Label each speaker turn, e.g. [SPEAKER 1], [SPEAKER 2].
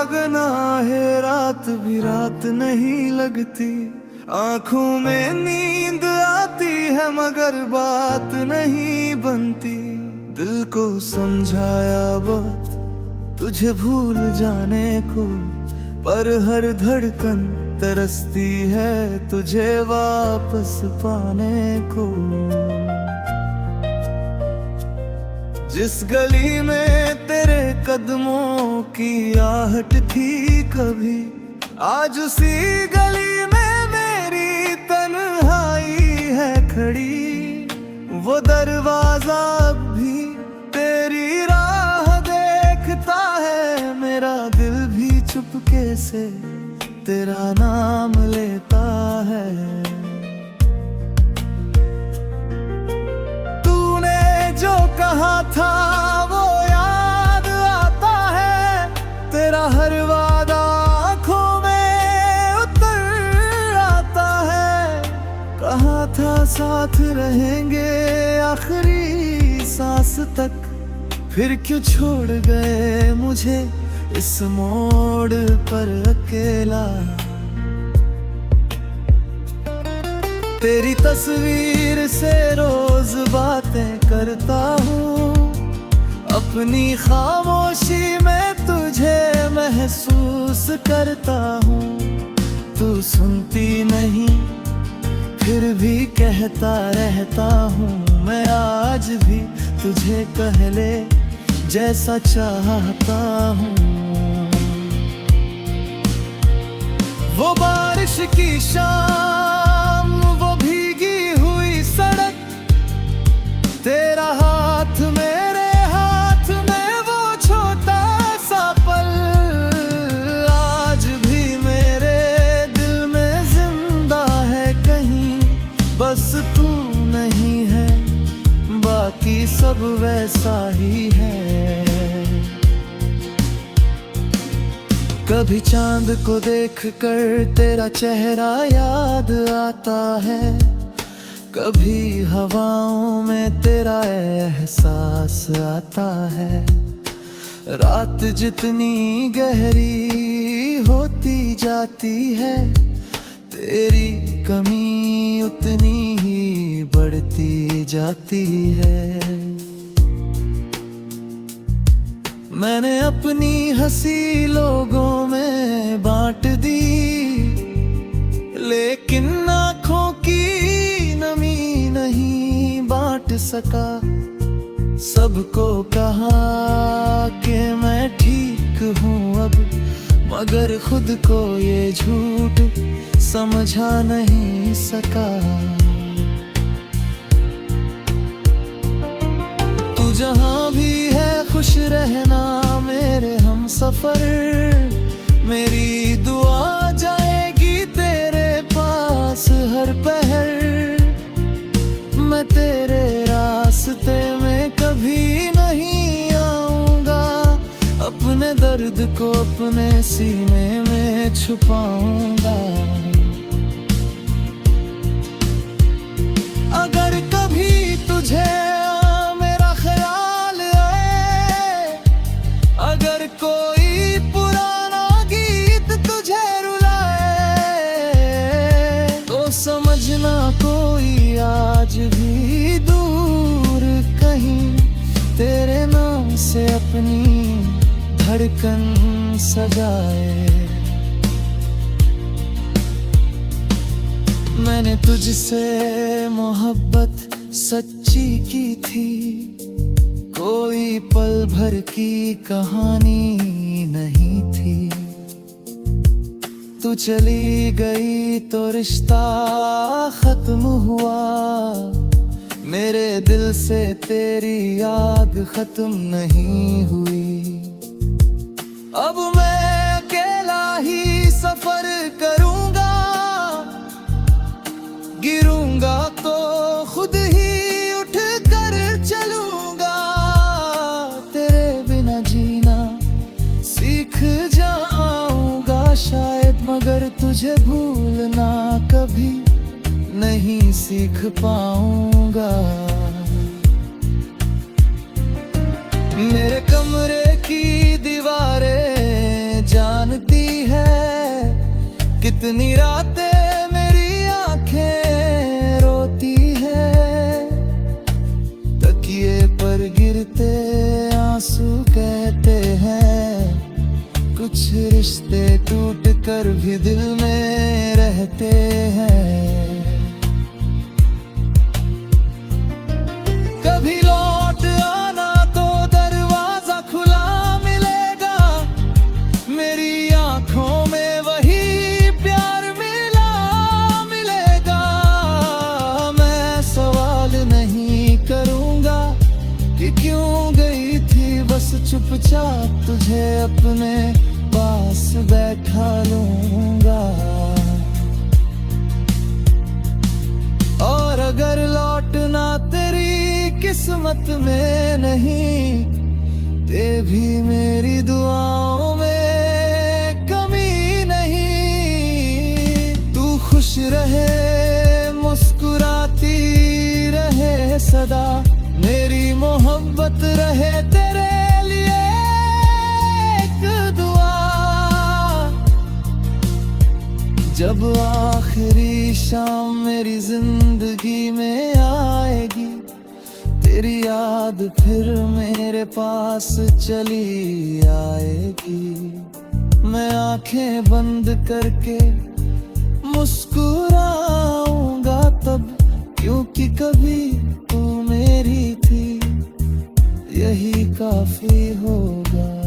[SPEAKER 1] जागना है, रात भी रात नहीं लगती। आंखों में नींद आती है मगर बात नहीं बनती। दिल को समझाया बात तुझे भूल जाने को, पर हर धड़कन तरसती है तुझे वापस पाने को। जिस गली में तेरे कदमों की आहट थी कभी, आज उसी गली में मेरी तन्हाई है खड़ी। वो दरवाजा अब भी तेरी राह देखता है, मेरा दिल भी चुपके से तेरा नाम लेता है। तूने जो कहा था वो याद आता है, तेरा हर वादा आँखों में उतर आता है। कहा था साथ रहेंगे आखिरी सांस तक, फिर क्यों छोड़ गए मुझे इस मोड़ पर अकेला। तेरी तस्वीर से रोज बातें करता हूँ, अपनी खामोशी में तुझे महसूस करता हूँ। तू सुनती नहीं फिर भी कहता रहता हूँ, मैं आज भी तुझे कह ले जैसा चाहता हूँ। वो बारिश की शाम, वो भीगी हुई सड़क, तेरा हाथ मेरे हाथ में वो छोटा सा पल, आज भी मेरे दिल में जिंदा है कहीं। बस तू नहीं है, बाकी सब वैसा ही है। कभी चांद को देखकर तेरा चेहरा याद आता है, कभी हवाओं में तेरा एहसास आता है। रात जितनी गहरी होती जाती है, तेरी कमी उतनी ही बढ़ती जाती है। मैंने अपनी हंसी लोगों में बांट दी, लेकिन आँखों की नमी नहीं बांट सका। सबको कहा कि मैं ठीक हूँ अब, मगर खुद को ये झूठ समझा नहीं सका। तू जहाँ भी है खुश रहना मेरे हम सफर, मेरी दुआ जाएगी तेरे पास हर पहर। मैं तेरे रास्ते में कभी नहीं आऊंगा, अपने दर्द को अपने सीने में छुपाऊंगा। अगर कभी तुझे मेरा ख्याल आए, अगर कोई पुराना गीत तुझे रुलाए, तो समझना कोई आज भी दूर कहीं तेरे नाम से अपनी धड़कन सजाए। मैंने तुझसे मोहब्बत सच्ची की थी, कोई पल भर की कहानी नहीं थी। तू चली गई तो रिश्ता खत्म हुआ, मेरे दिल से तेरी याद खत्म नहीं हुई। अब मैं अकेला ही सफर करूंगा, गिरूंगा तो खुद ही उठ कर चलूंगा। तेरे बिना जीना सीख जाऊंगा शायद, मगर तुझे भूलना कभी नहीं सीख पाऊंगा। मेरे कमरे की दीवारें जान कितनी रातें मेरी आंखें रोती है, तकिए पर गिरते आंसू कहते हैं कुछ रिश्ते टूट कर भी दिल में रहते हैं। कभी लौट आना तो दरवाजा खुला मिलेगा, मेरी आंखों में वही प्यार मिलेगा। मैं सवाल नहीं करूंगा कि क्यों गई थी, बस चुपचाप तुझे अपने पास बैठा लूंगा। और अगर लौटना तेरी किस्मत में नहीं, ते भी मेरी दुआओं में कमी नहीं। तू खुश रहे, मुस्कुराती रहे सदा, मेरी मोहब्बत रहे तेरे लिए एक दुआ। जब आखिरी शाम मेरी जिंदगी में आएगी, तेरी याद फिर मेरे पास चली आएगी। मैं आंखें बंद करके मुस्कुराऊंगा तब, क्योंकि कभी तू मेरी थी, यही काफी होगा।